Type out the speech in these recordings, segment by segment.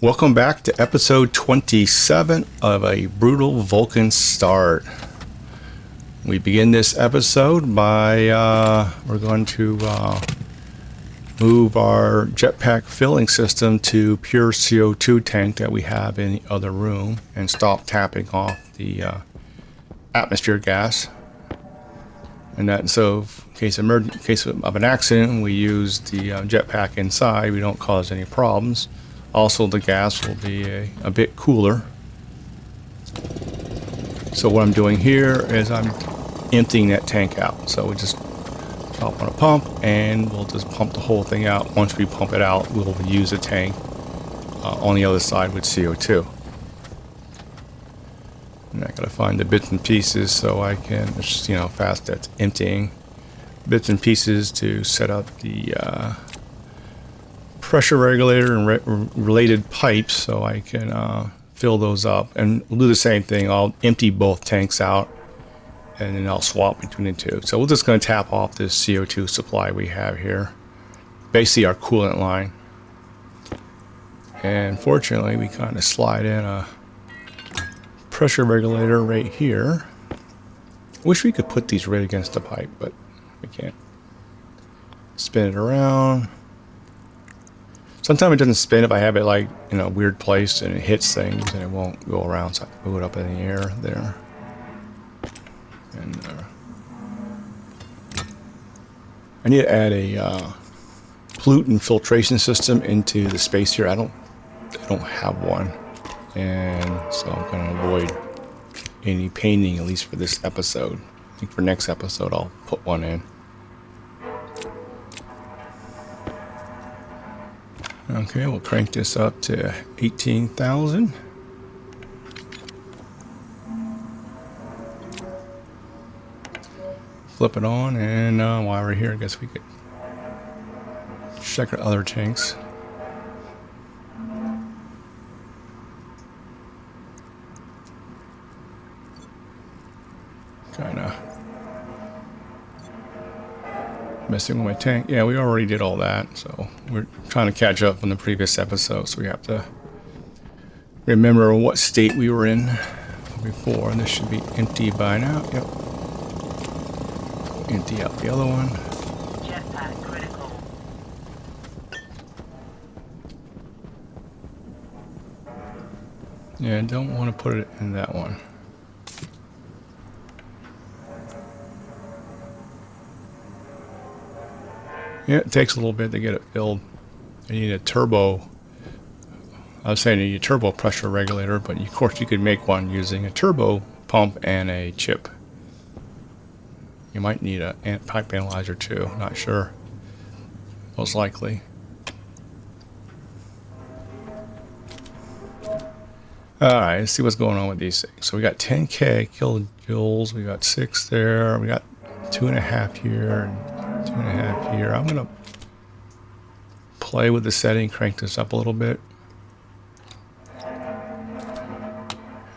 Welcome back to episode 27 of A Brutal Vulcan Start. We begin this episode by we're going to move our jetpack filling system to pure CO2 tank that we have in the other room and stop tapping off the atmosphere gas. And that so in case of an accident, we use the jetpack inside. We don't cause any problems. Also, the gas will be a bit cooler. So what I'm doing here is I'm emptying that tank out. So we just drop on a pump and we'll just pump the whole thing out. Once we pump it out, we'll use the tank on the other side with CO2. And I gotta find the bits and pieces so I can, just, you know, fast that's emptying. Bits and pieces to set up the pressure regulator and related pipes so I can fill those up, and we'll do the same thing. I'll empty both tanks out and then I'll swap between the two. So we're just going to tap off this CO2 supply we have here, basically our coolant line. And fortunately we kind of slide in a pressure regulator right here. Wish we could put these right against the pipe, but we can't. Spin it around. Sometimes it doesn't spin if I have it like in a weird place and it hits things and it won't go around, so I have to move it up in the air there. And I need to add a pollutant filtration system into the space here. I don't have one, and so I'm going to avoid any painting, at least for this episode. I think for next episode I'll put one in. Okay, we'll crank this up to 18,000. Flip it on, and while we're here, I guess we could check our other tanks. Kind of messing with my tank. Yeah, we already did all that, so we're trying to catch up from the previous episode, so we have to remember what state we were in before, and this should be empty by now. Yep. Empty out the other one. Jetpack critical. Yeah, I don't want to put it in that one. Yeah, it takes a little bit to get it filled. You need a turbo. I was saying you need a turbo pressure regulator, but of course you could make one using a turbo pump and a chip. You might need a pipe analyzer too, not sure. Most likely. Alright, let's see what's going on with these things. So we got 10K kilojoules, we got 6 there, we got 2.5 here, and 2.5 here. I'm gonna play with the setting, crank this up a little bit.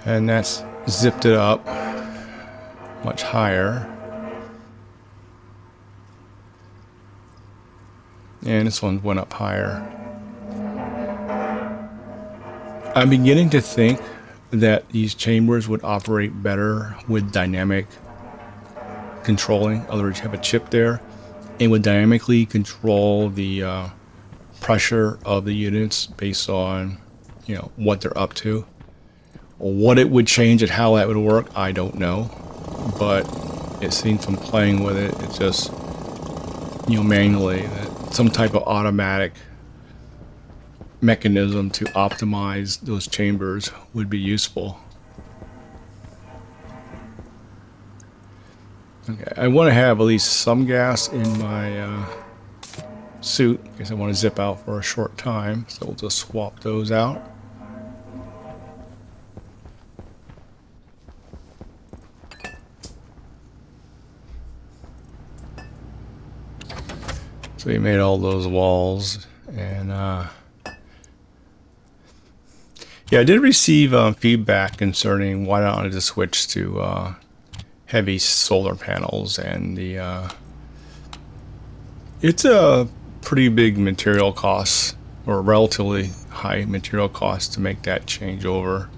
And that's zipped it up much higher. And this one went up higher. I'm beginning to think that these chambers would operate better with dynamic controlling. In other words, you have a chip there and would dynamically control the pressure of the units based on, you know, what they're up to. What it would change and how that would work, I don't know. But it seems from playing with it, it's just, you know, manually, that some type of automatic mechanism to optimize those chambers would be useful. Okay, I want to have at least some gas in my suit because I want to zip out for a short time, so we'll just swap those out. So we made all those walls, and yeah, I did receive feedback concerning why not I just switch to heavy solar panels, and the it's a pretty big material cost, or relatively high material costs to make that change over.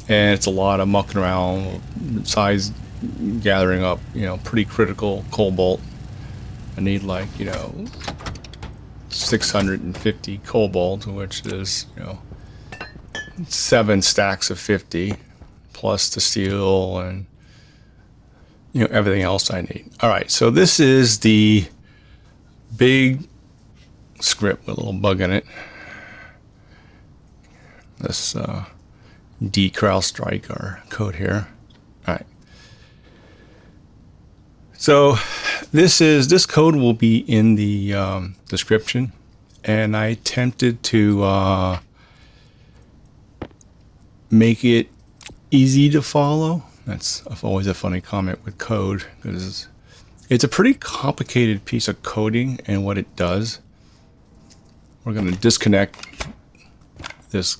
And it's a lot of mucking around, size gathering up, you know, pretty critical cobalt. I need like, you know, 650 cobalt, which is, you know, 7 stacks of 50 plus the steel and, you know, everything else I need. All right, so this is the big script with a little bug in it. This dCrowdStrike our code here. All right. So this code will be in the description, and I attempted to make it easy to follow. That's always a funny comment with code, because it's a pretty complicated piece of coding and what it does. We're going to disconnect this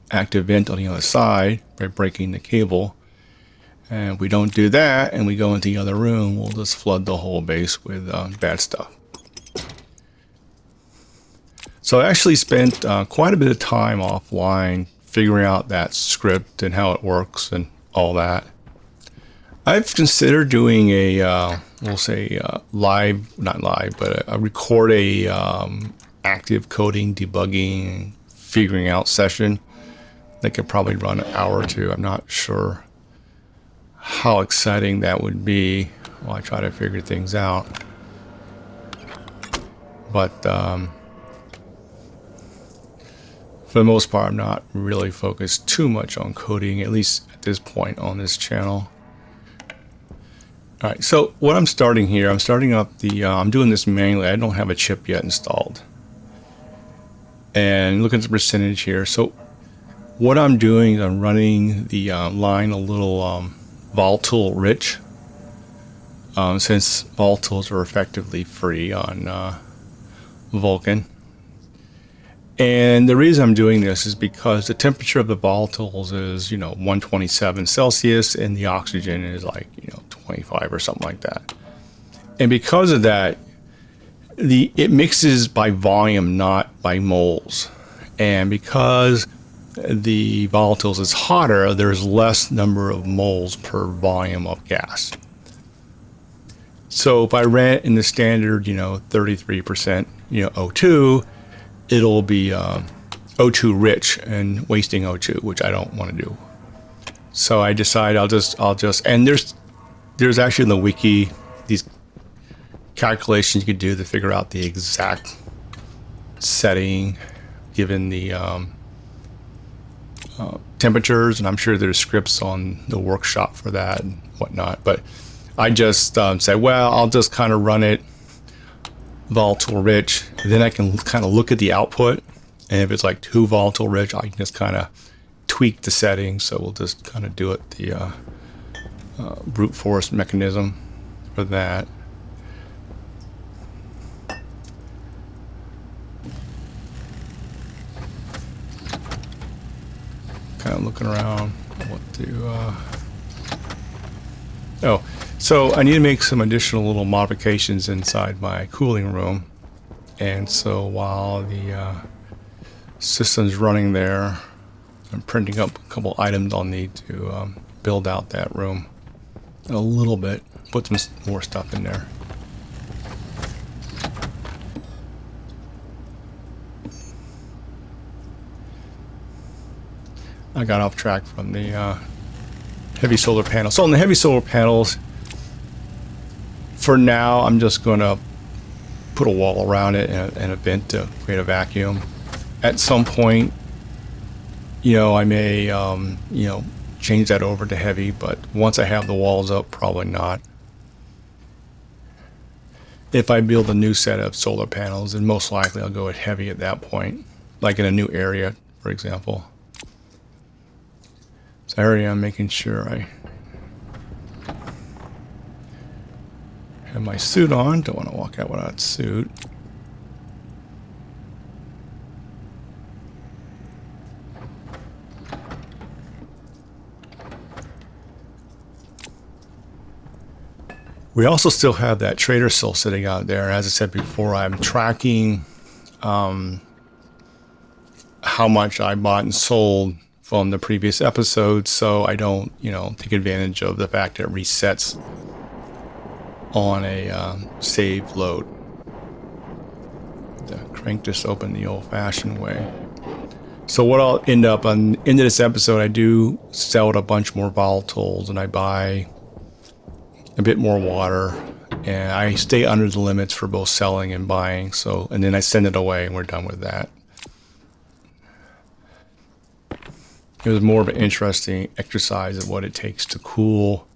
active vent on the other side by breaking the cable. And if we don't do that and we go into the other room, we'll just flood the whole base with bad stuff. So I actually spent quite a bit of time offline figuring out that script and how it works and all that. I've considered doing a, we'll say live, not live, but I record a active coding, debugging, figuring out session that could probably run an hour or two. I'm not sure how exciting that would be while I try to figure things out. But for the most part, I'm not really focused too much on coding, at least at this point on this channel. All right, so what I'm starting here, I'm starting up the, I'm doing this manually. I don't have a chip yet installed. And look at the percentage here. So what I'm doing is I'm running the line a little volatile rich, since volatiles are effectively free on Vulcan. And the reason I'm doing this is because the temperature of the volatiles is, you know, 127 Celsius, and the oxygen is like, you know, 25 or something like that. And because of that, it mixes by volume, not by moles. And because the volatiles is hotter, there's less number of moles per volume of gas. So if I ran it in the standard, you know, 33%, you know, O2, it'll be O2 rich and wasting O2, which I don't want to do. So I decide I'll just, and there's actually in the wiki these calculations you could do to figure out the exact setting given the temperatures, and I'm sure there's scripts on the workshop for that and whatnot. But I just said, well, I'll just kind of run it volatile rich, then I can kind of look at the output, and if it's like too volatile rich, I can just kind of tweak the settings. So we'll just kind of do it the brute force mechanism for that. Kind of looking around what to oh, so I need to make some additional little modifications inside my cooling room. And so while the system's running there, I'm printing up a couple items I'll need to build out that room a little bit, put some more stuff in there. I got off track from the heavy solar panels. So on the heavy solar panels, for now, I'm just going to put a wall around it and a vent to create a vacuum. At some point, you know, I may, you know, change that over to heavy, but once I have the walls up, probably not. If I build a new set of solar panels, then most likely I'll go with heavy at that point, like in a new area, for example. So area, I'm making sure I have my suit on. Don't want to walk out without suit. We also still have that trader sill sitting out there. As I said before, I'm tracking how much I bought and sold from the previous episode, so I don't, take advantage of the fact that it resets on a saved load. To crank this open the old-fashioned way. So what I'll end up on into this episode, I do sell a bunch more volatiles, and I buy a bit more water, and I stay under the limits for both selling and buying. So, and then I send it away, and we're done with that. It was more of an interesting exercise of what it takes to cool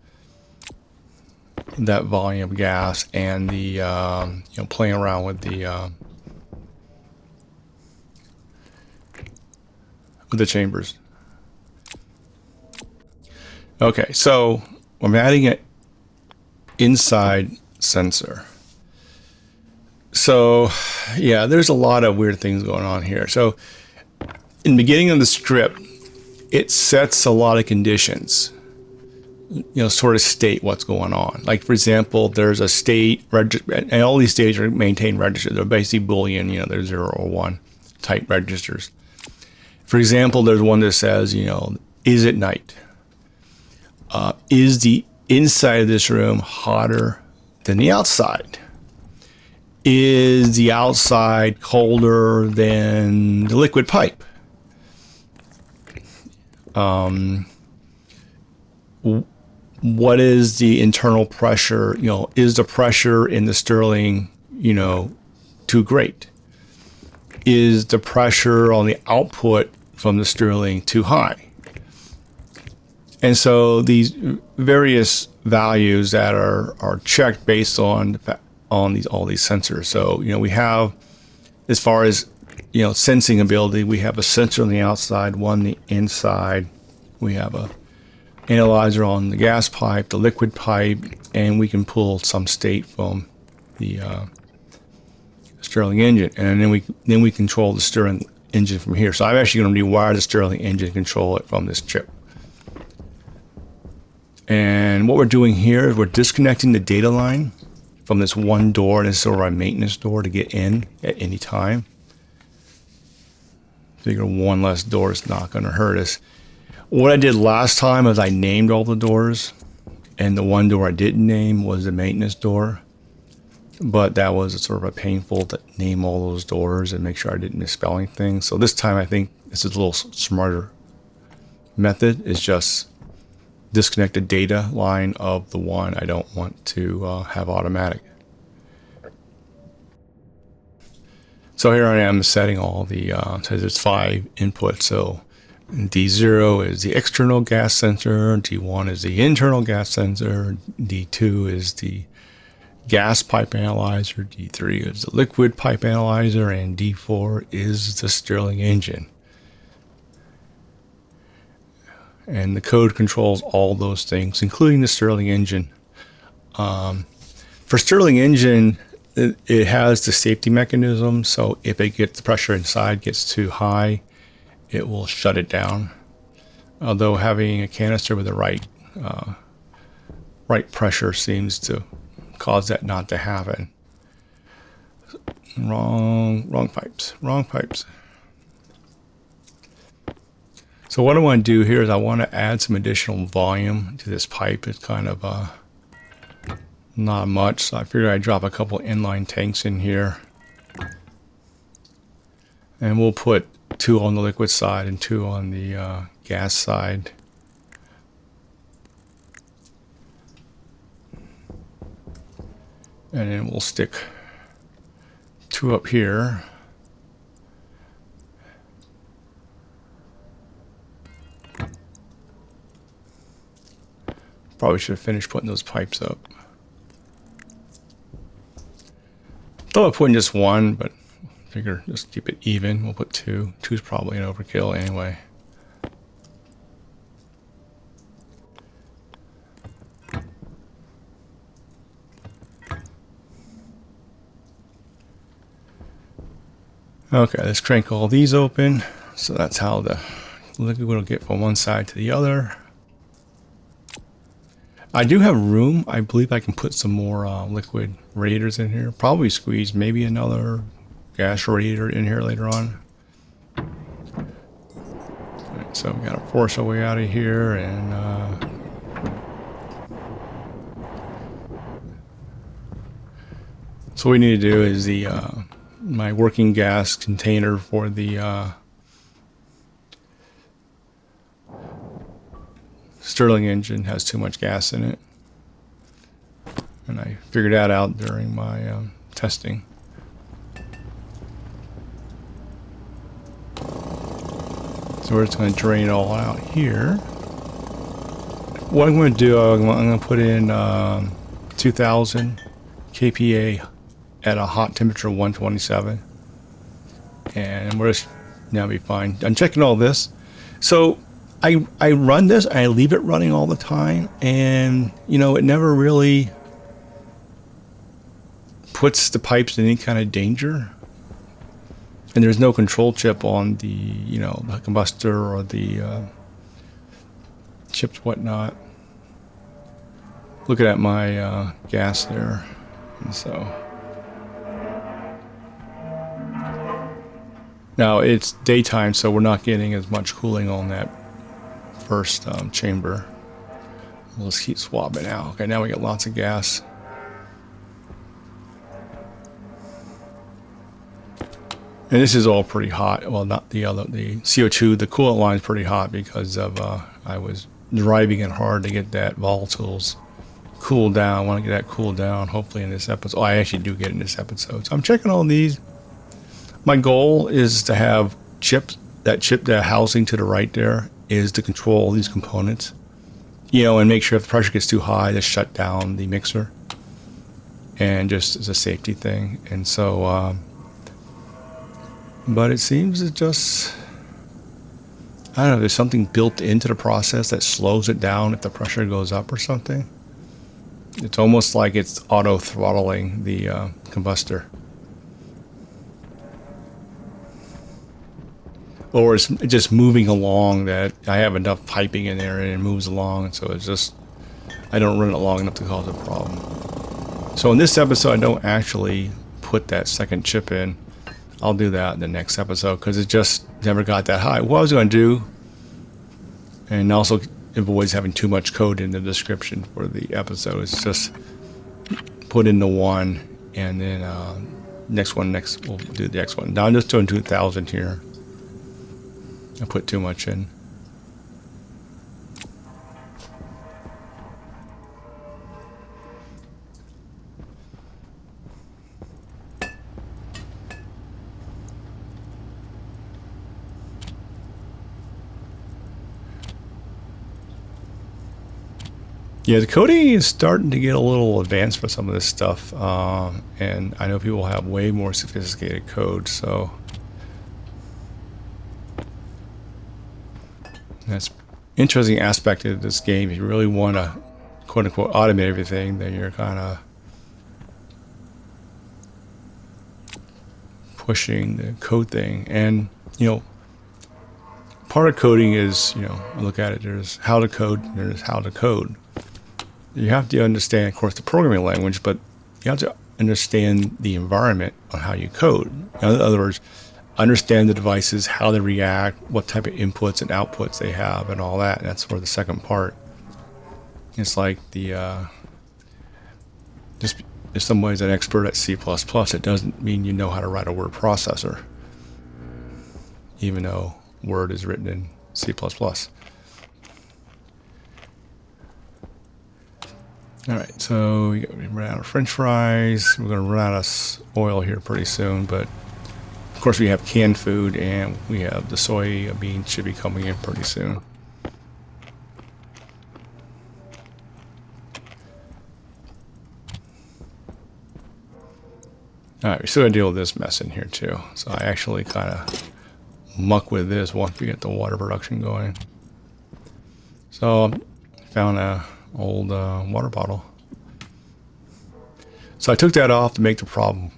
that volume of gas, and the playing around with the chambers. Okay, so I'm adding an inside sensor. So yeah, there's a lot of weird things going on here. So in the beginning of the script, it sets a lot of conditions, sort of state what's going on. Like, for example, there's a state, and all these states are maintained registers. They're basically Boolean, they're 0 or 1 type registers. For example, there's one that says, is it night? Is the inside of this room hotter than the outside? Is the outside colder than the liquid pipe? What is the internal pressure? Is the pressure in the Stirling, too great? Is the pressure on the output from the Stirling too high? And so these various values that are checked based on all these sensors. So we have, as far as sensing ability, we have a sensor on the outside, one on the inside. We have a analyzer on the gas pipe, the liquid pipe, and we can pull some state from the Stirling engine, and then we control the Stirling engine from here. So I'm actually going to rewire the Stirling engine and control it from this chip. And what we're doing here is we're disconnecting the data line from this one door. This is sort of our maintenance door to get in at any time. Figure one less door is not going to hurt us. What I did last time is I named all the doors, and the one door I didn't name was the maintenance door. But that was sort of a painful to name all those doors and make sure I didn't misspell anything. So this time I think this is a little smarter method, is just disconnect the data line of the one I don't want to have automatic. So here I am setting all the, so there's 5 inputs. So D0 is the external gas sensor, D1 is the internal gas sensor, D2 is the gas pipe analyzer, D3 is the liquid pipe analyzer, and D4 is the Stirling engine. And the code controls all those things, including the Stirling engine. For Stirling engine, it has the safety mechanism, so if the pressure inside gets too high, it will shut it down. Although having a canister with the right pressure seems to cause that not to happen. Wrong pipes. So what I want to do here is I want to add some additional volume to this pipe. It's kind of not much, so I figured I'd drop a couple inline tanks in here, and we'll put 2 on the liquid side and 2 on the gas side. And then we'll stick 2 up here. Probably should have finished putting those pipes up. Thought of putting just 1, but figure just keep it even. We'll put 2. 2 is probably an overkill anyway. Okay, let's crank all these open. So that's how the liquid will get from one side to the other. I do have room. I believe I can put some more liquid radiators in here. Probably squeeze maybe another gas radiator in here later on. So we gotta force our way out of here, and so what we need to do is the my working gas container for the Stirling engine has too much gas in it, and I figured that out during my testing. So we're just going to drain it all out here. What I'm going to do, I'm going to put in 2000 kPa at a hot temperature of 127, and we're just now be fine. I'm checking all this. So I run this, I leave it running all the time, and you know, it never really puts the pipes in any kind of danger. And there's no control chip on the, you know, the combustor or the chips, whatnot. Looking at my gas there, and so now it's daytime, so we're not getting as much cooling on that first chamber. We'll just keep swapping out. Okay, now we get lots of gas. And this is all pretty hot. Well, not the other, the CO2, the coolant line is pretty hot because of I was driving it hard to get that volatiles cooled down. I want to get that cooled down, hopefully in this episode. Oh, I actually do get it in this episode. So I'm checking all these. My goal is to have chips, that housing to the right there is to control these components, you know, and make sure if the pressure gets too high, to shut down the mixer, and just as a safety thing. And so, but it seems it just, I don't know, there's something built into the process that slows it down if the pressure goes up or something. It's almost like it's auto throttling the combustor. Or it's just moving along, that I have enough piping in there and it moves along, and so it's just, I don't run it long enough to cause a problem. So in this episode, I don't actually put that second chip in. I'll do that in the next episode because it just never got that high. What I was going to do, and also avoids having too much code in the description for the episode, is just put in the one, and then we'll do the next one. Now I'm just doing 2000 here. I put too much in. Yeah, the coding is starting to get a little advanced for some of this stuff, and I know people have way more sophisticated code, so that's interesting aspect of this game. If you really want to quote unquote automate everything, then you're kind of pushing the code thing. And you know, part of coding is, you know, look at it, there's how to code, there's how to code. You have to understand, of course, the programming language, but you have to understand the environment on how you code. In other words, understand the devices, how they react, what type of inputs and outputs they have, and all that. And that's for the second part. It's like the just if somebody's an expert at C++, it doesn't mean you know how to write a word processor, even though Word is written in C++. All right, so we ran out of French fries. We're going to run out of oil here pretty soon, but of course we have canned food, and we have the soybeans should be coming in pretty soon. All right, we're still going to deal with this mess in here too. So I actually kind of muck with this once we get the water production going. So I found a old water bottle. So I took that off to make the problem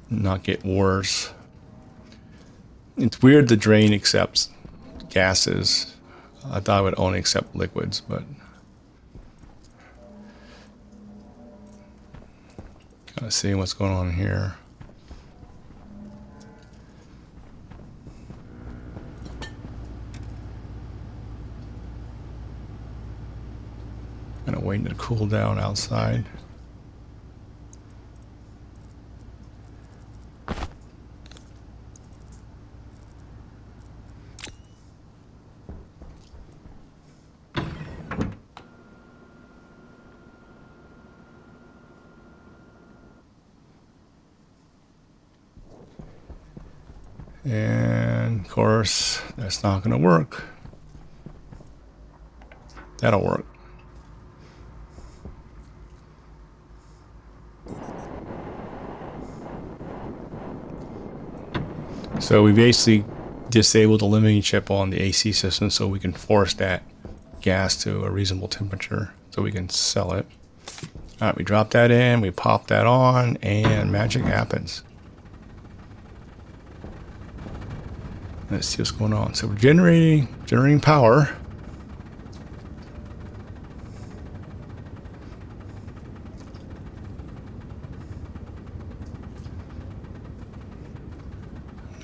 not get worse. It's weird the drain accepts gases. I thought it would only accept liquids, but kind of seeing what's going on here. Kind of waiting to cool down outside. And of course, that's not going to work. That'll work. So we basically disabled the limiting chip on the AC system so we can force that gas to a reasonable temperature so we can sell it. All right, we drop that in, we pop that on, and magic happens. Let's see what's going on. So we're generating power.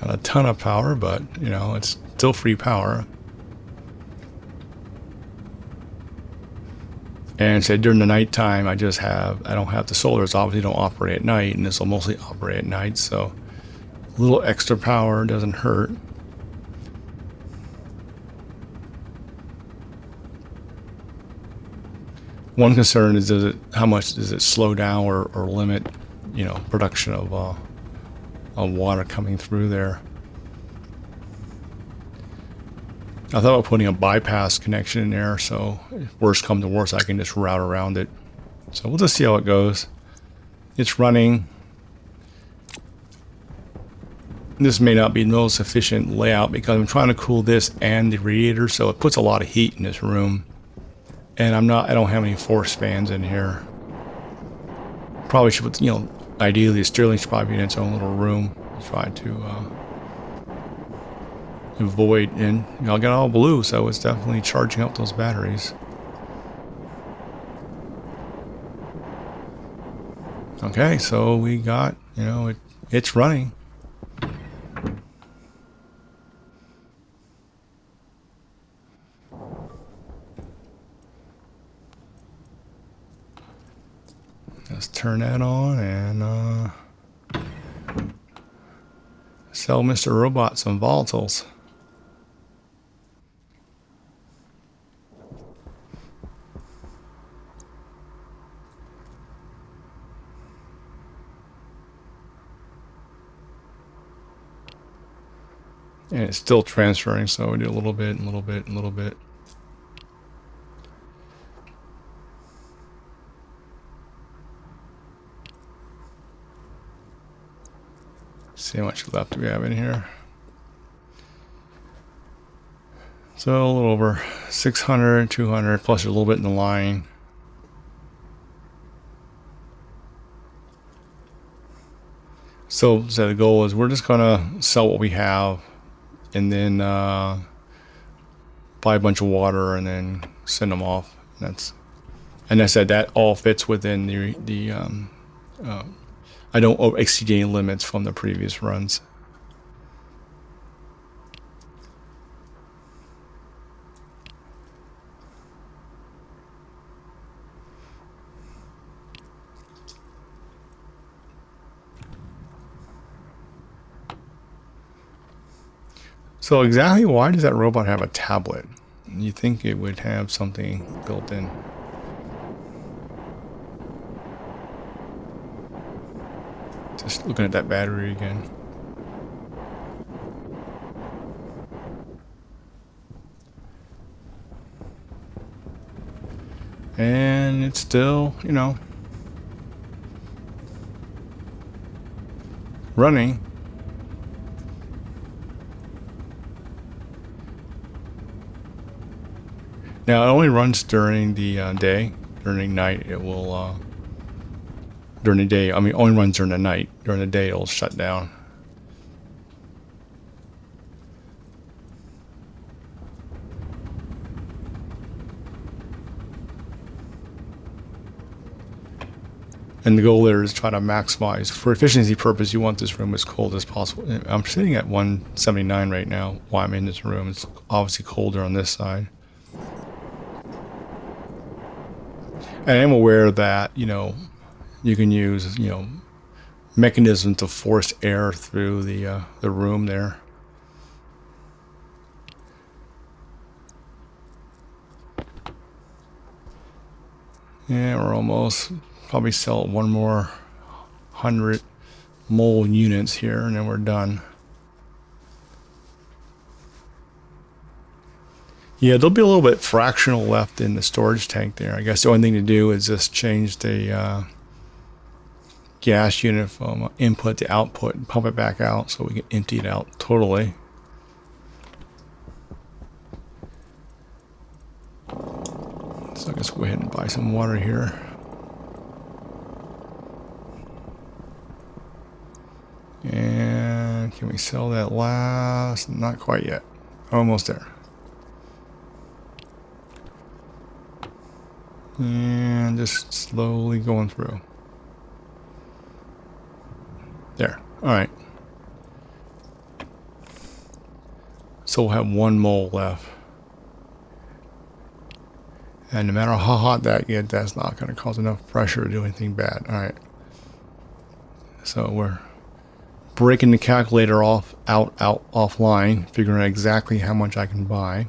Not a ton of power, but you know, it's still free power. And so during the nighttime, I don't have the solars obviously don't operate at night, and this will mostly operate at night, so a little extra power doesn't hurt. One concern is how much does it slow down or limit, you know, production of water coming through there. I thought about putting a bypass connection in there, so if worst come to worst, I can just route around it. So we'll just see how it goes. It's running. This may not be the most efficient layout because I'm trying to cool this and the radiator, so it puts a lot of heat in this room. And I don't have any force fans in here. Probably should put, you know, ideally Stirling should probably be in its own little room. Try to avoid, and you know, I'll get all blue, so it's definitely charging up those batteries. Okay, so we got, you know, it's running. Let's turn that on and sell Mr. Robot some volatiles. And it's still transferring, so we do a little bit, a little bit, a little bit. See how much left we have in here. So a little over 600, 200, plus a little bit in the line. So the goal is we're just gonna sell what we have, and then buy a bunch of water and then send them off. And I said that all fits within the I don't exceed any limits from the previous runs. So exactly why does that robot have a tablet? You think it would have something built in. Just looking at that battery again. And it's still, you know, running. Now it only runs during the day. During night it will during the day, I mean, only runs during the night. During the day, it'll shut down. And the goal there is to try to maximize, for efficiency purpose, you want this room as cold as possible. I'm sitting at 179 right now while I'm in this room. It's obviously colder on this side. I am aware that, you know, you can use, you know, mechanisms to force air through the room there. Yeah, we're almost probably sell one more 100 mole units here, and then we're done. Yeah, there'll be a little bit fractional left in the storage tank there. I guess the only thing to do is just change the gas unit from input to output and pump it back out so we can empty it out totally. So I guess we'll go ahead and buy some water here. And can we sell that last? Not quite yet. Almost there. And just slowly going through. There. Alright. So we'll have 1 mole left. And no matter how hot that gets, that's not going to cause enough pressure to do anything bad. Alright. So we're breaking the calculator offline, figuring out exactly how much I can buy.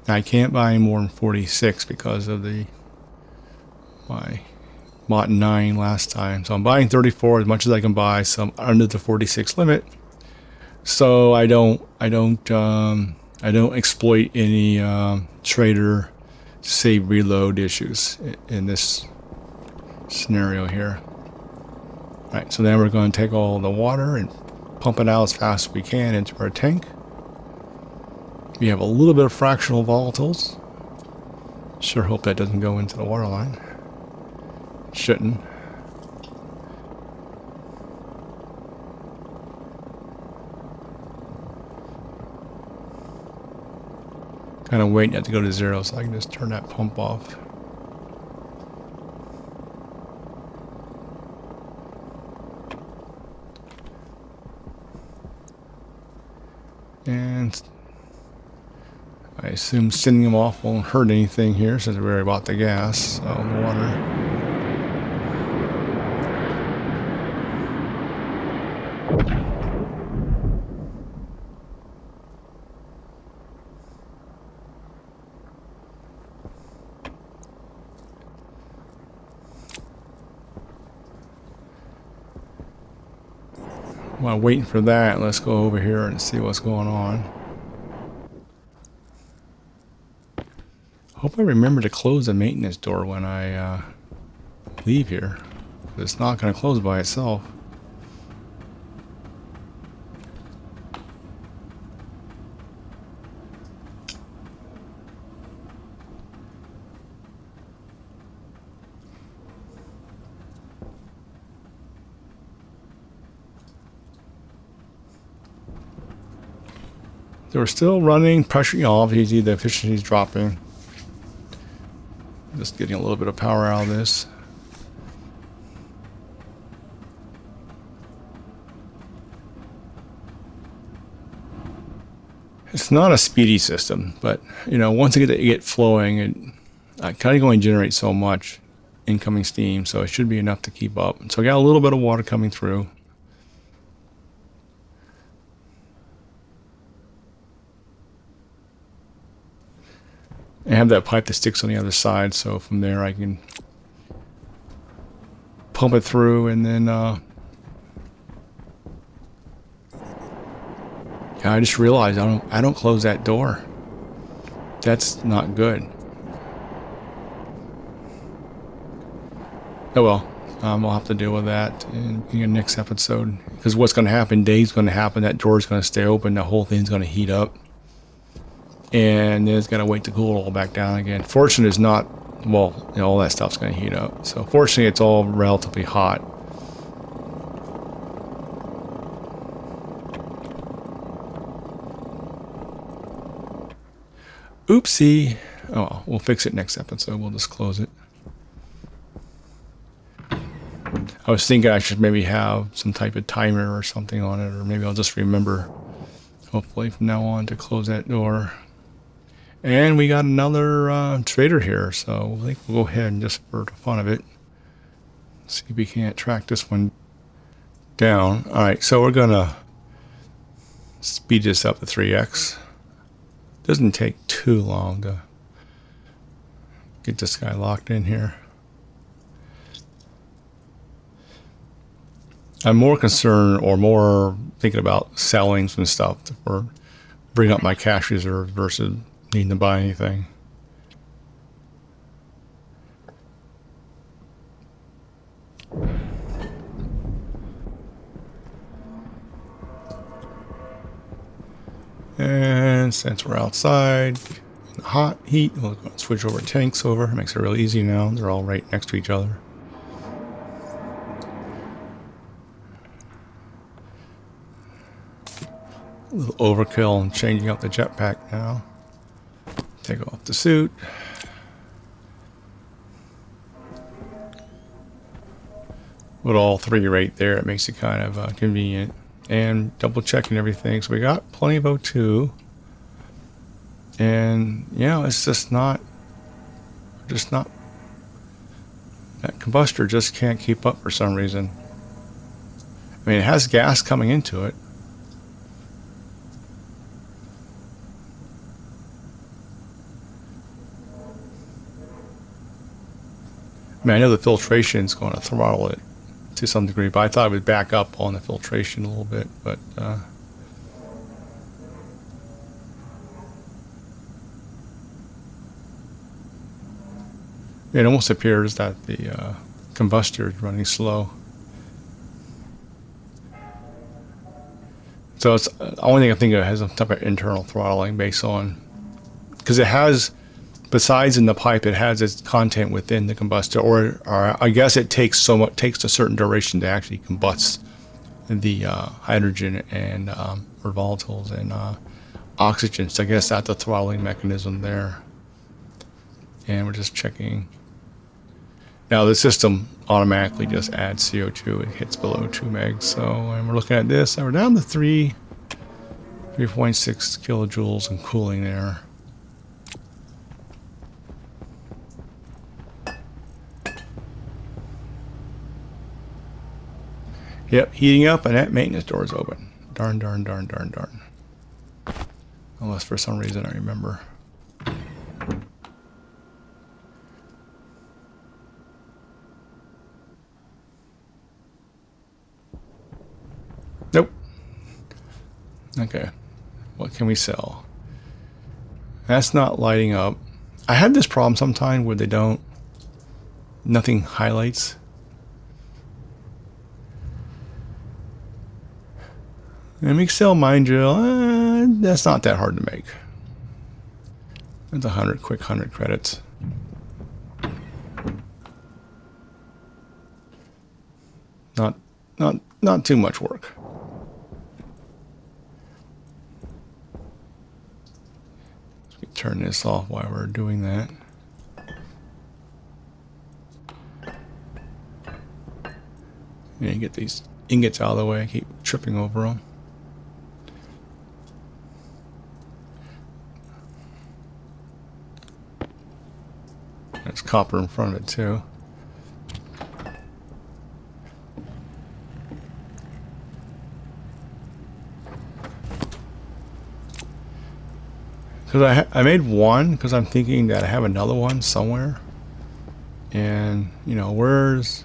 Now, I can't buy more than 46 because of my bought 9 last time. So I'm buying 34 as much as I can buy, so I'm under the 46 limit. So I don't exploit any trader save reload issues in this scenario here. All right, so then we're going to take all the water and pump it out as fast as we can into our tank. We have a little bit of fractional volatiles. Sure hope that doesn't go into the water line. Shouldn't. Kind of waiting it to go to 0 so I can just turn that pump off. And I assume sending them off won't hurt anything here since we already bought the gas, so the water. While waiting for that, let's go over here and see what's going on. Hope I remember to close the maintenance door when I leave here. It's not going to close by itself. So we're still running, pressure off. You see the efficiency is dropping. Just getting a little bit of power out of this. It's not a speedy system, but you know, once I get flowing, I kind of only generate so much incoming steam, so it should be enough to keep up. So I got a little bit of water coming through. I have that pipe that sticks on the other side, so from there I can pump it through, and then yeah, I just realized I don't close that door. That's not good. Oh well, we'll have to deal with that in the next episode, because what's going to happen, days going to happen, that door is going to stay open, the whole thing's going to heat up. And then it's got to wait to cool it all back down again. Fortunately, it's not, well, you know, all that stuff's going to heat up. So fortunately, it's all relatively hot. Oopsie. Oh, well, we'll fix it next episode. We'll just close it. I was thinking I should maybe have some type of timer or something on it, or maybe I'll just remember, hopefully from now on, to close that door. And we got another trader here, so I think we'll go ahead and just for the fun of it, see if we can't track this one down. All right, so we're gonna speed this up to 3x. Doesn't take too long to get this guy locked in here. I'm more concerned or more thinking about selling some stuff or bring up my cash reserve versus needing to buy anything. And since we're outside in the hot heat, we'll go and switch over tanks over. It makes it real easy now. They're all right next to each other. A little overkill and changing out the jetpack now. Take off the suit. With all three right there, it makes it kind of convenient. And double checking everything. So we got plenty of O2. And yeah, it's just not, that combustor just can't keep up for some reason. I mean, it has gas coming into it. I mean, I know the filtration is going to throttle it to some degree, but I thought it would back up on the filtration a little bit, but it almost appears that the combustor is running slow. So it's the only thing I think it has some type of internal throttling based on, because it has, besides in the pipe, it has its content within the combustor, or I guess it takes a certain duration to actually combust the hydrogen and or volatiles and oxygen. So I guess that's the throttling mechanism there. And we're just checking. Now the system automatically just adds CO2. It hits below 2 megs. So, and we're looking at this, and we're down to 3.6 kilojoules in cooling there. Yep, heating up, and that maintenance door is open. Darn. Unless for some reason I remember. Nope. Okay. What can we sell? That's not lighting up. I have this problem sometimes where nothing highlights. And Mixel, mind you, that's not that hard to make. It's 100 credits. Not too much work. Let's turn this off while we're doing that. And get these ingots out of the way. I keep tripping over them. There's copper in front of it too. Because I made one because I'm thinking that I have another one somewhere. And, you know, where's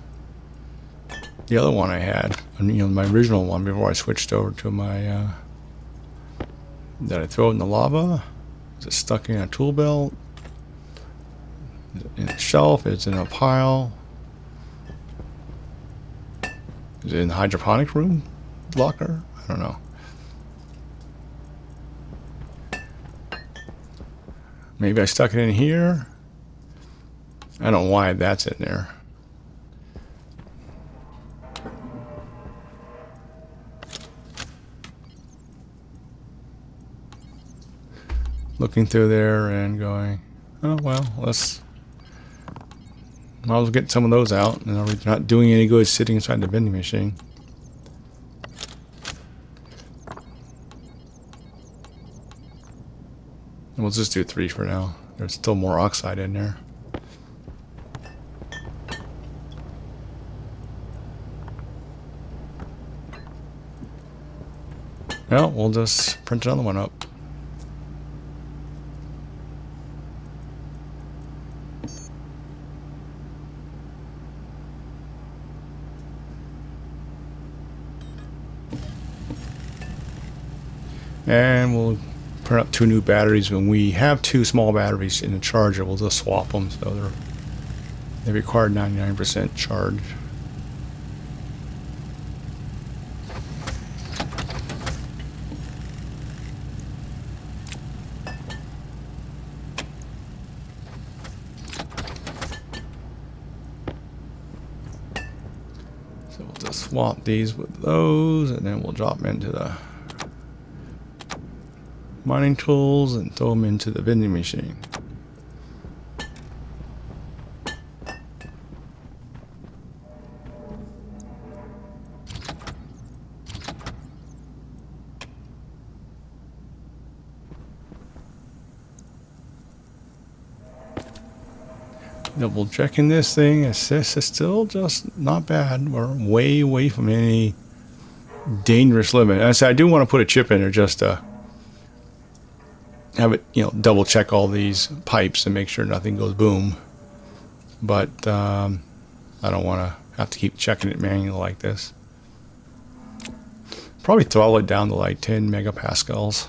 the other one I had? You know, my original one before I switched over to my, did I throw it in the lava? Is it stuck in a tool belt? Is it in a shelf? Is it in a pile? Is it in the hydroponic room locker? I don't know. Maybe I stuck it in here. I don't know why that's in there. Looking through there and going, oh well, might as well get some of those out. And we're not doing any good sitting inside the vending machine. We'll just do 3 for now. There's still more oxide in there. Well, we'll just print another one up. And we'll print up 2 new batteries. When we have 2 small batteries in the charger, we'll just swap them so they require 99% charge. So we'll just swap these with those, and then we'll drop them into the mining tools and throw them into the vending machine. Double checking this thing. It's still just not bad. We're way away from any dangerous limit. And I do want to put a chip in there just to have it, double check all these pipes and make sure nothing goes boom. But I don't want to have to keep checking it manually like this. Probably throttle it down to like 10 megapascals.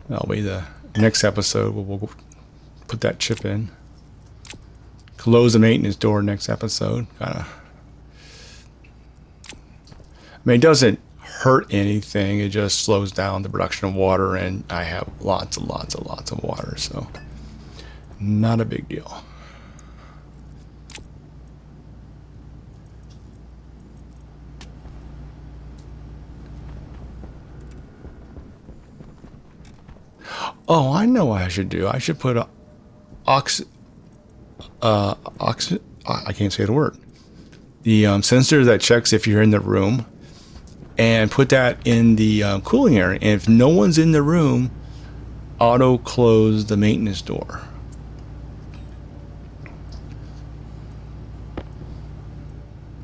That'll be the next episode. We'll put that chip in. Close the maintenance door next episode. It doesn't hurt anything. It just slows down the production of water, and I have lots of water, so not a big deal. Oh, I know what I should do. I should put I can't say the word. The sensor that checks if you're in the room, and put that in the cooling area. And if no one's in the room, auto close the maintenance door.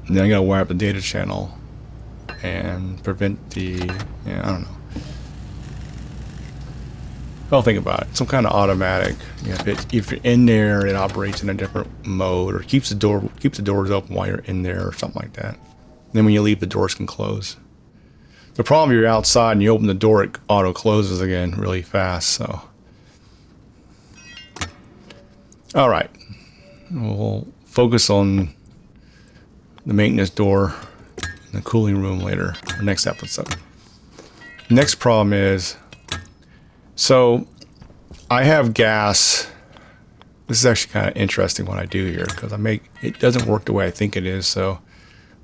And then I gotta wire up the data channel and prevent the, I don't know. Well, think about it. Some kind of automatic. If you're in there, it operates in a different mode, or keeps the doors open while you're in there, or something like that. Then when you leave, the doors can close. The problem, you're outside and you open the door, it auto closes again really fast. So, all right, we'll focus on the maintenance door in the cooling room later, or next episode. Next problem is, so I have gas. This is actually kind of interesting what I do here, because it doesn't work the way I think it is. So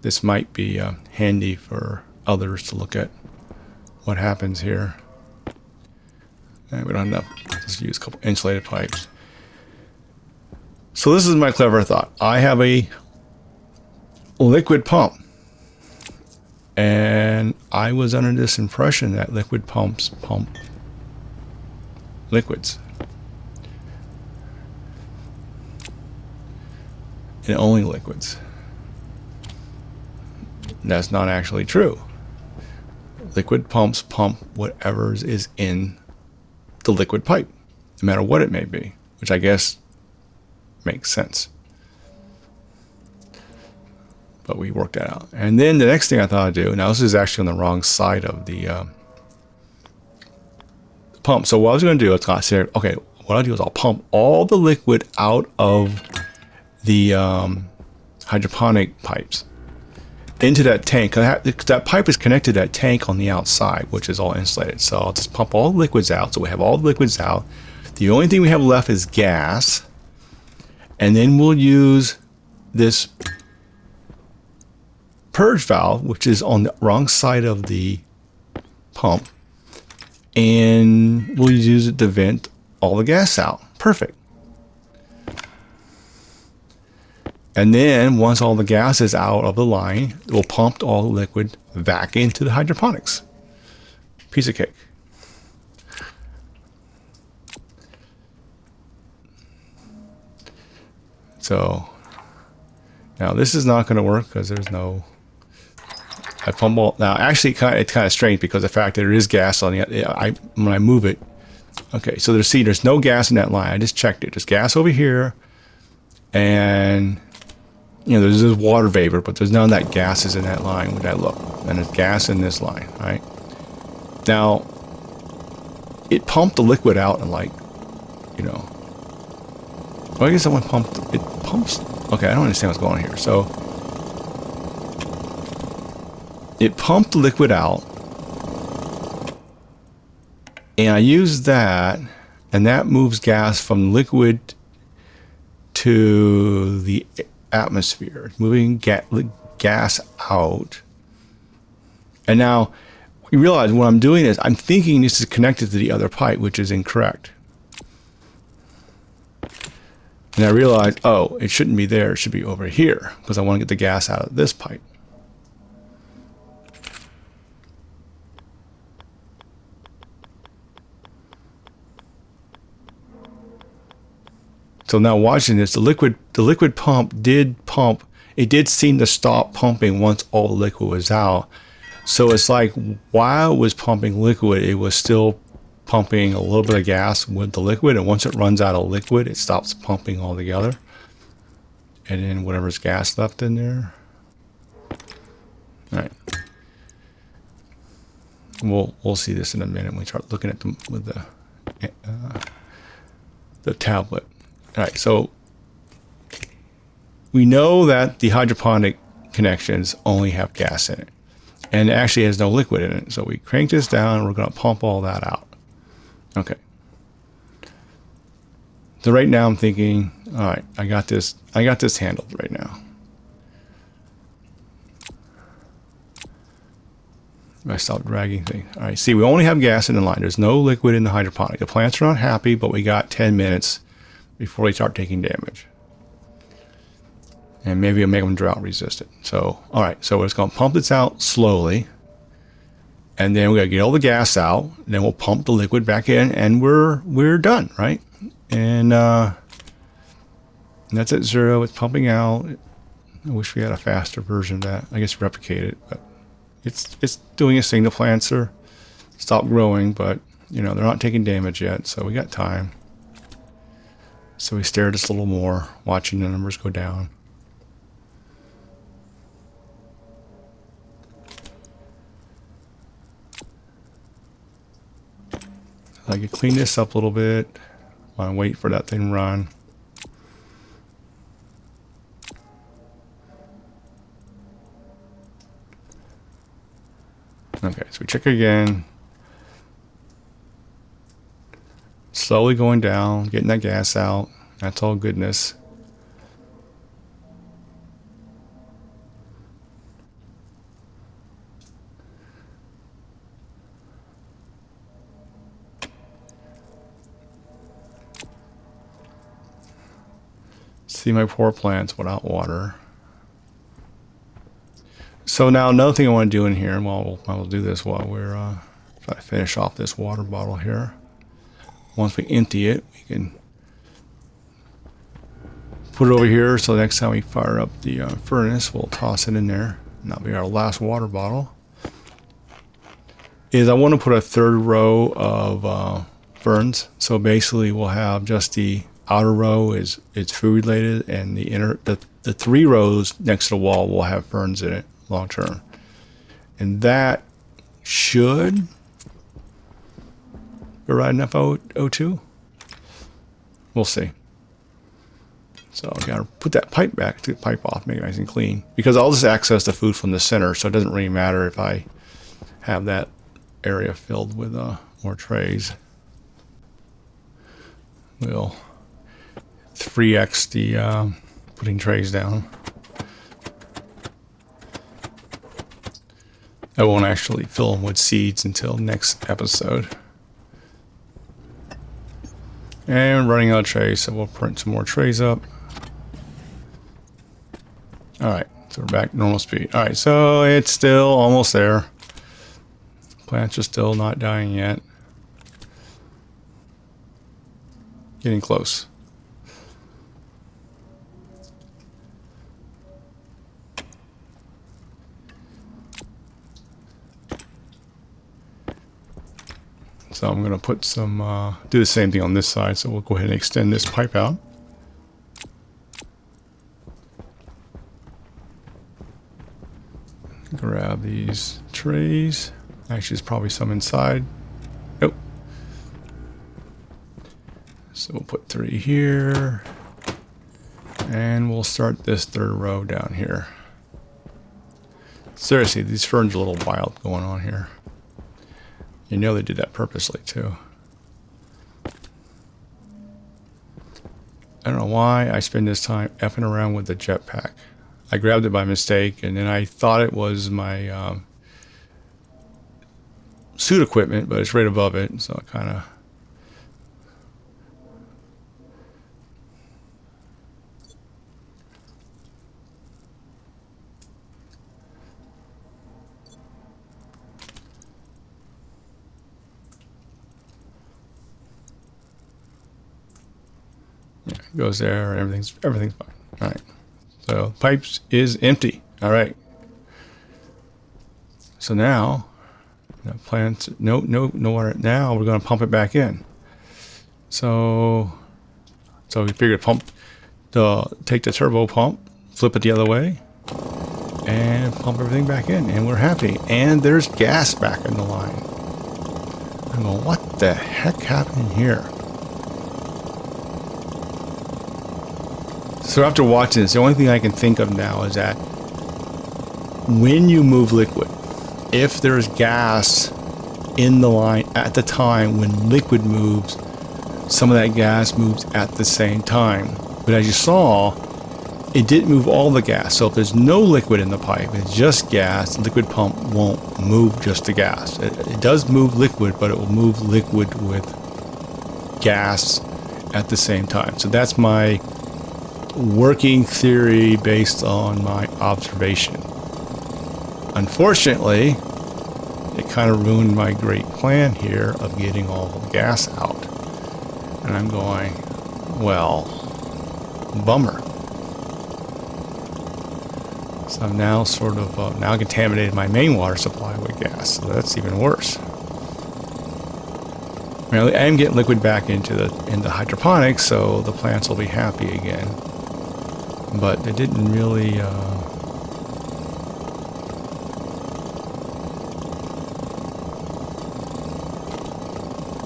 this might be handy for others to look at what happens here. And we don't have enough. Just use a couple insulated pipes. So this is my clever thought. I have a liquid pump, and I was under this impression that liquid pumps pump liquids, and only liquids. That's not actually true. Liquid pumps pump whatever is in the liquid pipe, no matter what it may be, which I guess makes sense. But we worked that out. And then the next thing I thought I'd do, now this is actually on the wrong side of the pump. So what I was going to do is okay, what I'll do is I'll pump all the liquid out of the hydroponic pipes into that tank. That pipe is connected to that tank on the outside, which is all insulated. So I'll just pump all the liquids out. So we have all the liquids out. The only thing we have left is gas. And then we'll use this purge valve, which is on the wrong side of the pump. And we'll use it to vent all the gas out. Perfect. And then once all the gas is out of the line, we'll pump all the liquid back into the hydroponics. Piece of cake. So now this is not going to work because there's no. I pump all now. Actually, it's kind of strange because the fact that there is gas on the. When I move it, okay. So there's no gas in that line. I just checked it. There's gas over here, and there's this water vapor, but there's none of that gas is in that line when I look. And there's gas in this line, right? Now, it pumped the liquid out in like, well, I guess someone pumped. It pumps. Okay, I don't understand what's going on here. So it pumped the liquid out, and I use that, and that moves gas from liquid to the atmosphere. It's moving gas out. And now you realize what I'm doing is I'm thinking this is connected to the other pipe, which is incorrect. And I realized, oh, it shouldn't be there. It should be over here because I want to get the gas out of this pipe. So now watching this, the liquid pump did pump. It did seem to stop pumping once all the liquid was out. So it's like while it was pumping liquid, it was still pumping a little bit of gas with the liquid, and once it runs out of liquid, it stops pumping altogether. And then whatever's gas left in there. All right. We'll see this in a minute when we start looking at them with the tablet. All right, so we know that the hydroponic connections only have gas in it, and it actually has no liquid in it. So we crank this down, and we're going to pump all that out. Okay. So right now I'm thinking, all right, I got this handled right now. I stop dragging things. All right, see, we only have gas in the line. There's no liquid in the hydroponic. The plants are not happy, but we got 10 minutes before they start taking damage. And maybe it'll make them drought resistant. So, all right, so we're just going to pump this out slowly. And then we got to get all the gas out. And then we'll pump the liquid back in, and we're done, right? And that's at 0. It's pumping out. I wish we had a faster version of that. I guess replicate it, but it's doing a signal. Plants are stopped growing, but they're not taking damage yet, so we got time. So we stare just a little more, watching the numbers go down. I could clean this up a little bit while I wait for that thing to run. Okay, so we check again. Slowly going down, getting that gas out. That's all goodness. See my poor plants without water. So now another thing I want to do in here, and I'll do this while we're trying to finish off this water bottle here. Once we empty it, we can put it over here, so next time we fire up the furnace, we'll toss it in there. And that'll be our last water bottle. I want to put a third row of ferns. So basically we'll have just the outer row is food related, and the 3 rows next to the wall will have ferns in it long term. And that should provide enough O2. We'll see. So I gotta put that pipe back, take the pipe off, make it nice and clean. Because I'll just access the food from the center, so it doesn't really matter if I have that area filled with more trays. We'll 3x the putting trays down. I won't actually fill them with seeds until next episode. And running out of trays, so we'll print some more trays up. All right, so So we're back to normal speed. All right, so it's still almost there. Plants are still not dying yet. Getting close. So I'm going to put some, do the same thing on this side. So we'll go ahead and extend this pipe out. Grab these trays. Actually, there's probably some inside. Nope. So we'll put 3 here. And we'll start this 3rd row down here. Seriously, these ferns are a little wild going on here. You know they did that purposely too. I don't know why I spend this time effing around with the jetpack. I grabbed it by mistake, and then I thought it was my suit equipment, but it's right above it, so I kind of... goes there, and everything's fine. All right, so pipes is empty. All right, so now plants no water. Now we're going to pump it back in. So we figured take the turbo pump, flip it the other way, and pump everything back in, and we're happy. And there's gas back in the line. I'm going, what the heck happened here? So after watching this, the only thing I can think of now is that when you move liquid, if there's gas in the line at the time when liquid moves, some of that gas moves at the same time. But as you saw, it didn't move all the gas. So if there's no liquid in the pipe, it's just gas, the liquid pump won't move just the gas. It does move liquid, but it will move liquid with gas at the same time. So that's my working theory based on my observation. Unfortunately, it kind of ruined my great plan here of getting all the gas out. And I'm going, well, bummer. So I'm now sort of now contaminated my main water supply with gas, so that's even worse. I am getting liquid back into hydroponics, so the plants will be happy again. But it didn't really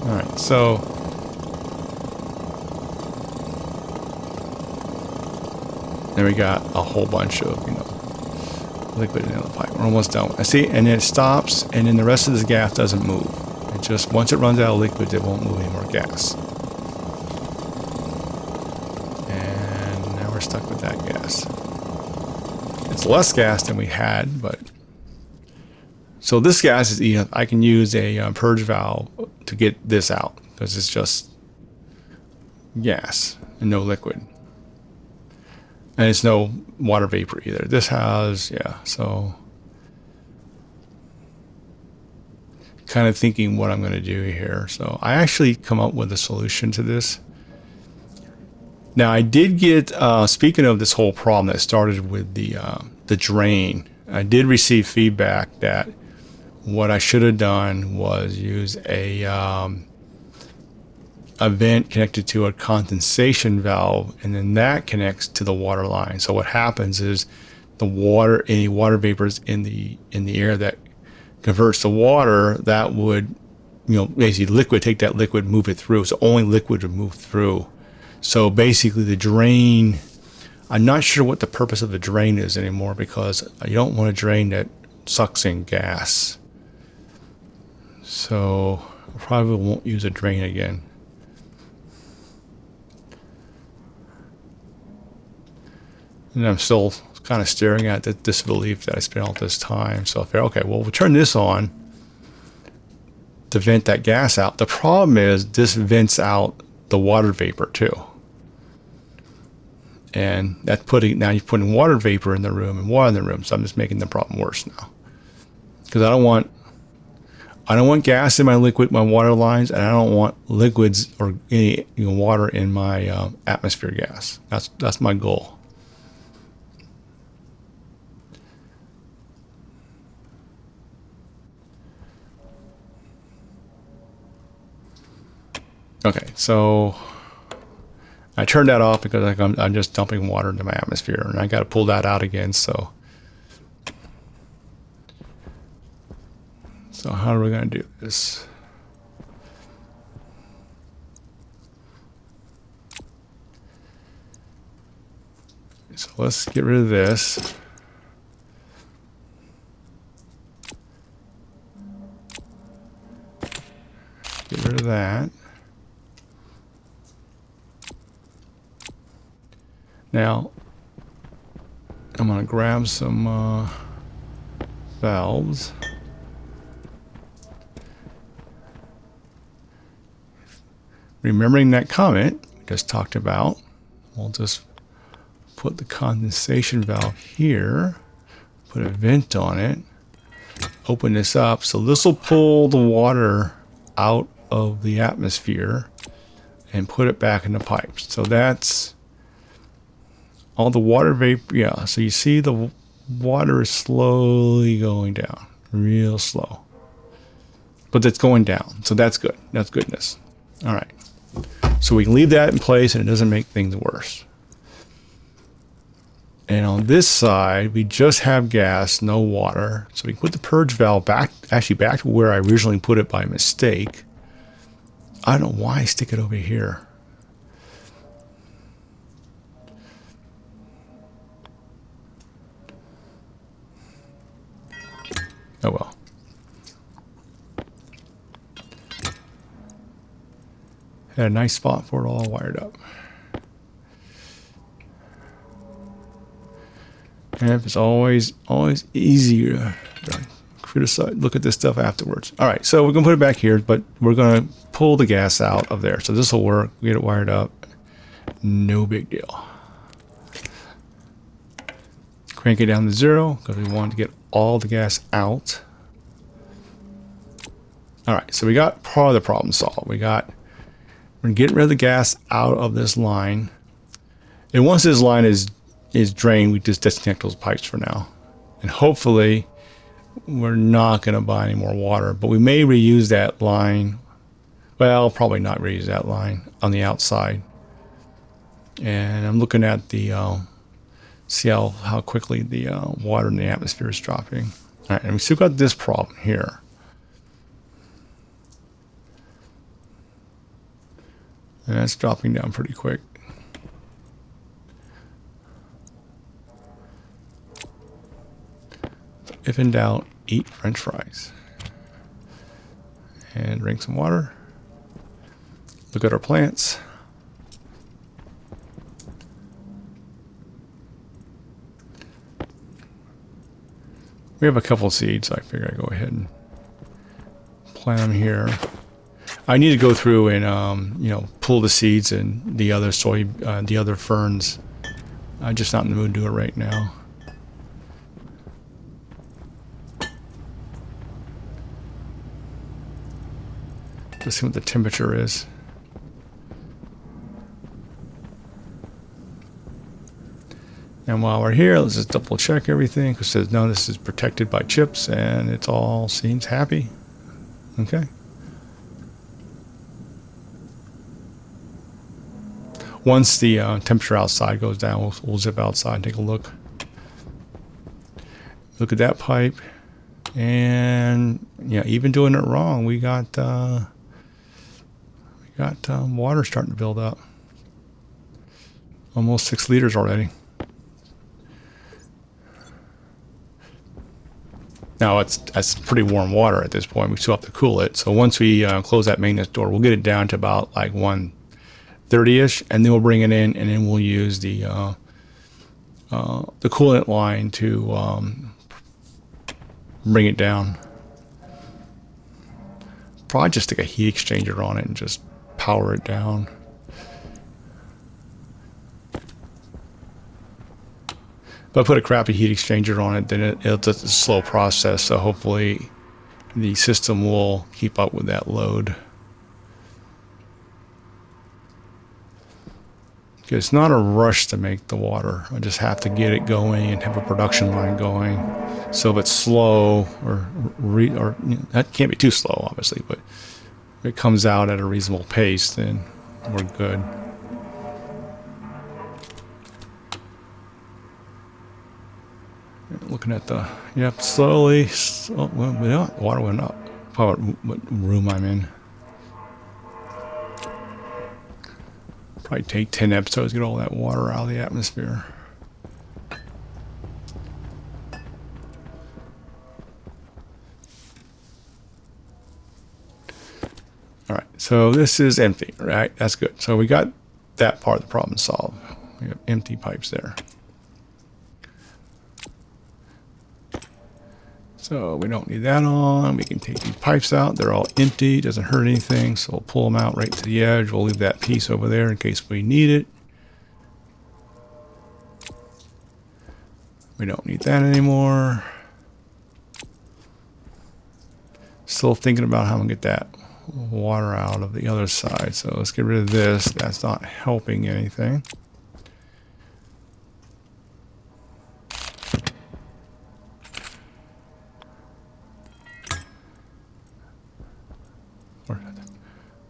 Alright, so then we got a whole bunch of, liquid in the pipe. We're almost done. I see, and then it stops, and then the rest of this gas doesn't move. It just, once it runs out of liquids, it won't move any more gas. Stuck with that gas. It's less gas than we had, but so this gas is, I can use a purge valve to get this out because it's just gas and no liquid, and it's no water vapor either. This has, so kind of thinking what I'm going to do here. So I actually come up with a solution to this. Now I did get, speaking of this whole problem that started with the drain, I did receive feedback that what I should have done was use a vent connected to a condensation valve, and then that connects to the water line. So what happens is the water, any water vapors in the air that converts to water, that would, basically liquid, take that liquid, move it through. So only liquid would move through. So basically the drain, I'm not sure what the purpose of the drain is anymore, because you don't want a drain that sucks in gas. So I probably won't use a drain again. And I'm still kind of staring at the disbelief that I spent all this time. So I figured, okay, well, we'll turn this on to vent that gas out. The problem is this vents out the water vapor too. And that's now you're putting water vapor in the room and water in the room. So I'm just making the problem worse now. Because I don't want gas in my water lines, and I don't want liquids or any water in my atmosphere gas. That's my goal. Okay, so I turned that off because I'm just dumping water into my atmosphere, and I got to pull that out again. So how are we going to do this? So let's get rid of this. Get rid of that. Now, I'm going to grab some valves. Remembering that comment we just talked about, we'll just put the condensation valve here, put a vent on it, open this up. So this will pull the water out of the atmosphere and put it back in the pipes. So that's all the water vapor. Yeah, so you see the water is slowly going down, real slow. But it's going down, so that's good. That's goodness. All right. So we can leave that in place and it doesn't make things worse. And on this side, we just have gas, no water. So we can put the purge valve back to where I originally put it by mistake. I don't know why I stick it over here. Oh well. Had a nice spot for it all wired up. And it's always easier to criticize, look at this stuff afterwards. All right, so we're gonna put it back here, but we're gonna pull the gas out of there. So this will work. We get it wired up. No big deal. Crank it down to 0 because we want to get all the gas out. All right, so we got part of the problem solved. We're getting rid of the gas out of this line. And once this line is drained, we just disconnect those pipes for now. And hopefully we're not going to buy any more water, but we may reuse that line. Well, probably not reuse that line on the outside. And I'm looking at the, see how quickly the water in the atmosphere is dropping. All right, and we still got this problem here. And that's dropping down pretty quick. If in doubt, eat French fries. And drink some water. Look at our plants. We have a couple of seeds, so I figure I go ahead and plant them here. I need to go through and pull the seeds and the other the other ferns. I'm just not in the mood to do it right now. Let's see what the temperature is. And while we're here, let's just double check everything because it says no, this is protected by chips and it all seems happy. Okay. Once the temperature outside goes down, we'll zip outside and take a look. Look at that pipe. And yeah, even doing it wrong, we got water starting to build up. Almost 6 liters already. Now that's pretty warm water at this point. We still have to cool it. So once we close that maintenance door, we'll get it down to about like 130-ish, and then we'll bring it in, and then we'll use the coolant line to bring it down. Probably just stick a heat exchanger on it and just power it down. If I put a crappy heat exchanger on it, then it's a slow process. So hopefully the system will keep up with that load. It's not a rush to make the water. I just have to get it going and have a production line going. So if it's slow, or that can't be too slow, obviously, but if it comes out at a reasonable pace, then we're good. Looking at the, yep, slowly. Oh, well, yeah, water went up. Probably what room I'm in. Probably take 10 episodes to get all that water out of the atmosphere. All right, so this is empty, right? That's good. So we got that part of the problem solved. We have empty pipes there. So we don't need that on. We can take these pipes out. They're all empty. Doesn't hurt anything. So we'll pull them out right to the edge. We'll leave that piece over there in case we need it. We don't need that anymore. Still thinking about how I'm going to get that water out of the other side. So let's get rid of this. That's not helping anything.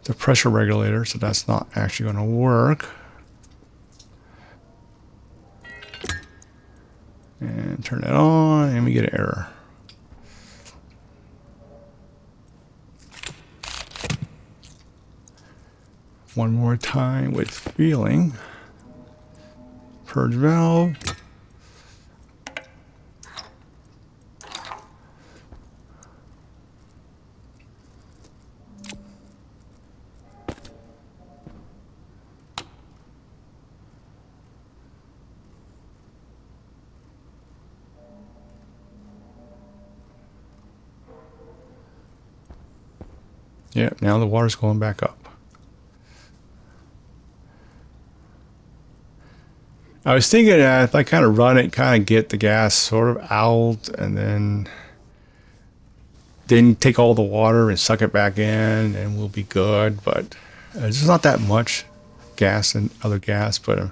The pressure regulator, so that's not actually going to work. And turn it on, and we get an error. One more time with feeling. Purge valve. Yeah, now the water's going back up. I was thinking that if I kind of run it, kind of get the gas sort of out, and then take all the water and suck it back in, and we'll be good. But there's not that much gas and other gas, but I'm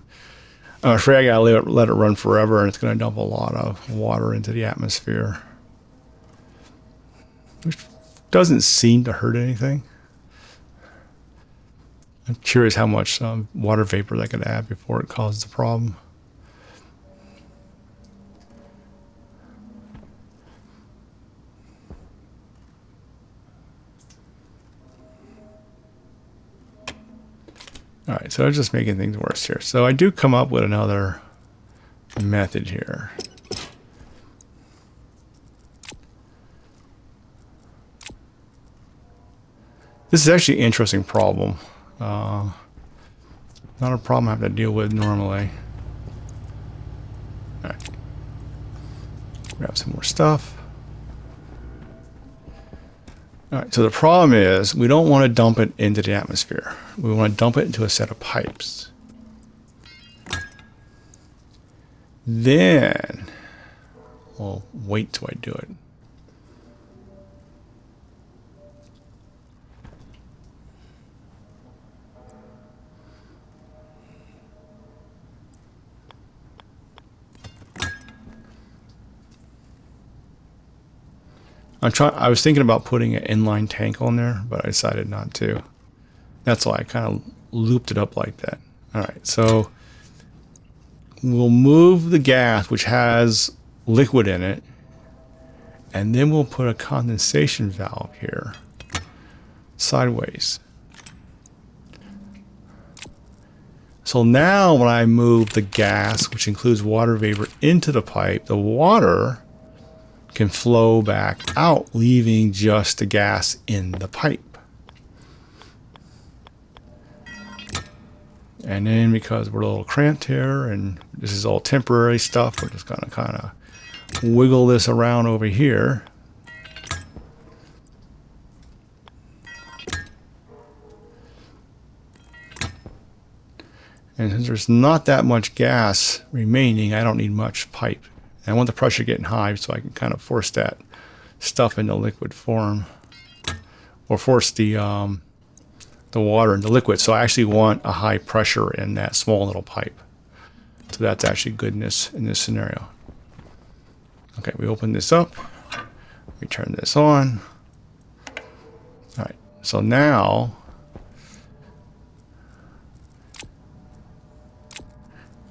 afraid I gotta let it run forever, and it's going to dump a lot of water into the atmosphere, which doesn't seem to hurt anything. I'm curious how much water vapor that could add before it causes a problem. All right, so I'm just making things worse here. So I do come up with another method here. This is actually an interesting problem. Not a problem I have to deal with normally. All right. Grab some more stuff. All right, so the problem is we don't want to dump it into the atmosphere. We want to dump it into a set of pipes. Then, we'll wait till I do it. I was thinking about putting an inline tank on there, but I decided not to. That's why I kind of looped it up like that. All right, so we'll move the gas, which has liquid in it, and then we'll put a condensation valve here, sideways. So now when I move the gas, which includes water vapor, into the pipe, the water can flow back out, leaving just the gas in the pipe. And then because we're a little cramped here and this is all temporary stuff, we're just gonna kind of wiggle this around over here. And since there's not that much gas remaining, I don't need much pipe. And I want the pressure getting high so I can kind of force that stuff into liquid form, or force the water into liquid. So I actually want a high pressure in that small little pipe. So that's actually goodness in this scenario. Okay, we open this up. We turn this on. All right, so now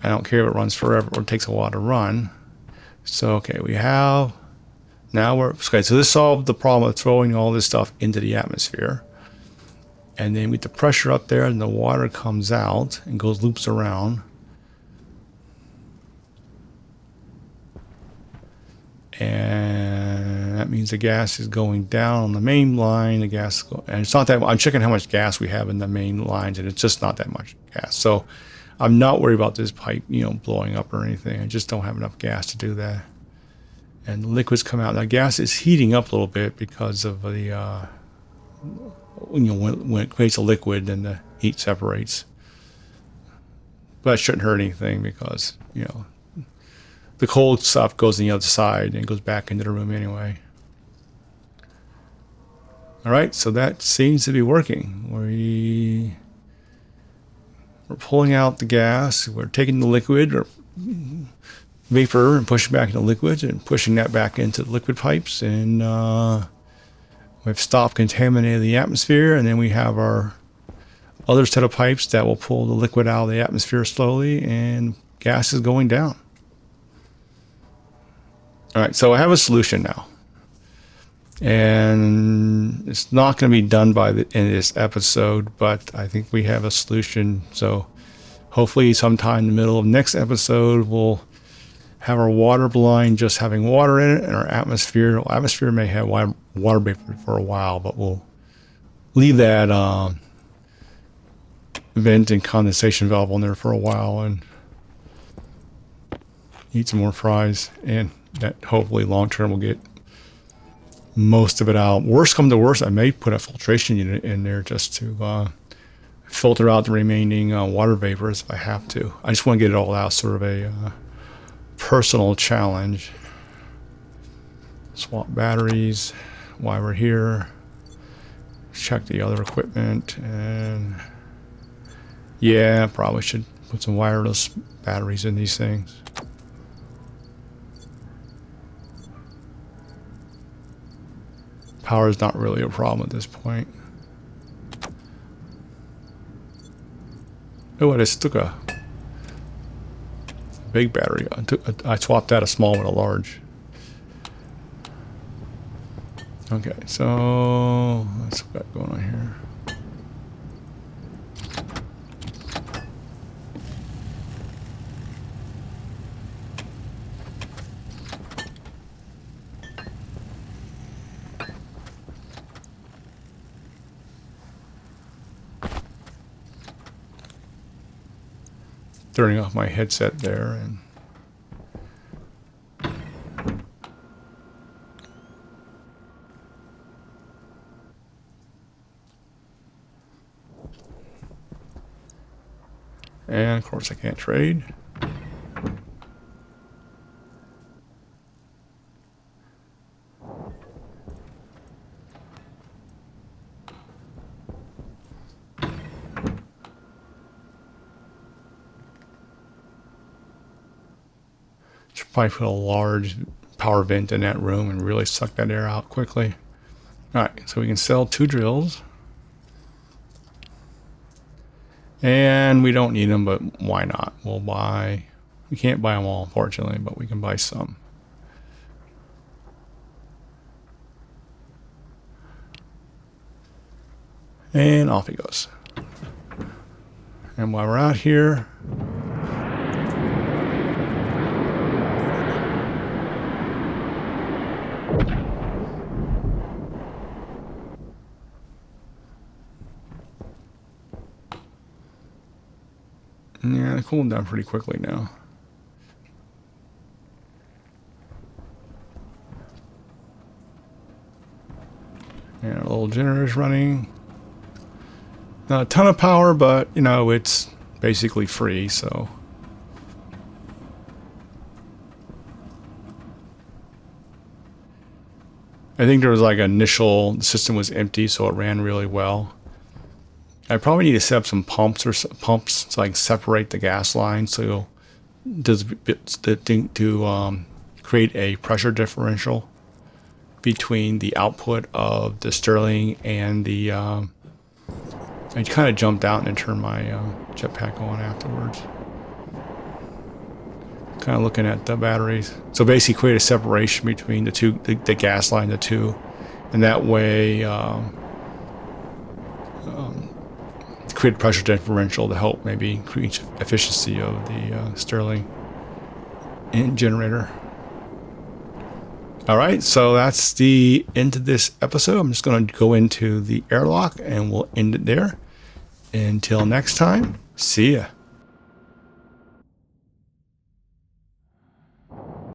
I don't care if it runs forever or it takes a while to run. So, okay, we have, now we're, okay, so this solved the problem of throwing all this stuff into the atmosphere. And then with the pressure up there and the water comes out and goes loops around. And that means the gas is going down on the main line. The gas, and it's not that, I'm checking how much gas we have in the main lines, and it's just not that much gas. So I'm not worried about this pipe, you know, blowing up or anything. I just don't have enough gas to do that. And the liquids come out. Now gas is heating up a little bit because of the, you know, when it creates a liquid, then the heat separates. But that shouldn't hurt anything because, you know, the cold stuff goes on the other side and goes back into the room anyway. All right, so that seems to be working. We're pulling out the gas. We're taking the liquid or vapor and pushing back into liquid and pushing that back into the liquid pipes. And we've stopped contaminating the atmosphere. And then we have our other set of pipes that will pull the liquid out of the atmosphere slowly, and gas is going down. All right, so I have a solution now. And it's not going to be done by in this episode, but I think we have a solution. So hopefully sometime in the middle of next episode, we'll have our water blind just having water in it, and our atmosphere may have water vapor for a while, but we'll leave that vent and condensation valve on there for a while and eat some more fries, and that hopefully long term will get most of it out. Worst come to worst, I may put a filtration unit in there just to filter out the remaining water vapors if I have to. I just want to get it all out, sort of a personal challenge. Swap batteries while we're here. Check the other equipment, and yeah, probably should put some wireless batteries in these things. Power is not really a problem at this point. Oh, I just took a big battery. I swapped out a small with a large. Okay, so what's we got going on here? Turning off my headset there, and of course I can't trade. Probably put a large power vent in that room and really suck that air out quickly. All right, so we can sell 2 drills. And we don't need them, but why not? We'll buy, we can't buy them all, unfortunately, but we can buy some. And off he goes. And while we're out here, yeah, they're cooling down pretty quickly now. And our little generator's running. Not a ton of power, but you know, it's basically free, so. I think there was like the system was empty, so it ran really well. I probably need to set up some pumps so I can separate the gas line, so to create a pressure differential between the output of the Stirling and the. I kind of jumped out and turned my jetpack on afterwards. Kind of looking at the batteries. So basically create a separation between the two, the gas line, the two, and that way create a pressure differential to help maybe increase efficiency of the Stirling generator. All right, so that's the end of this episode. I'm just going to go into the airlock and we'll end it there. Until next time, see ya.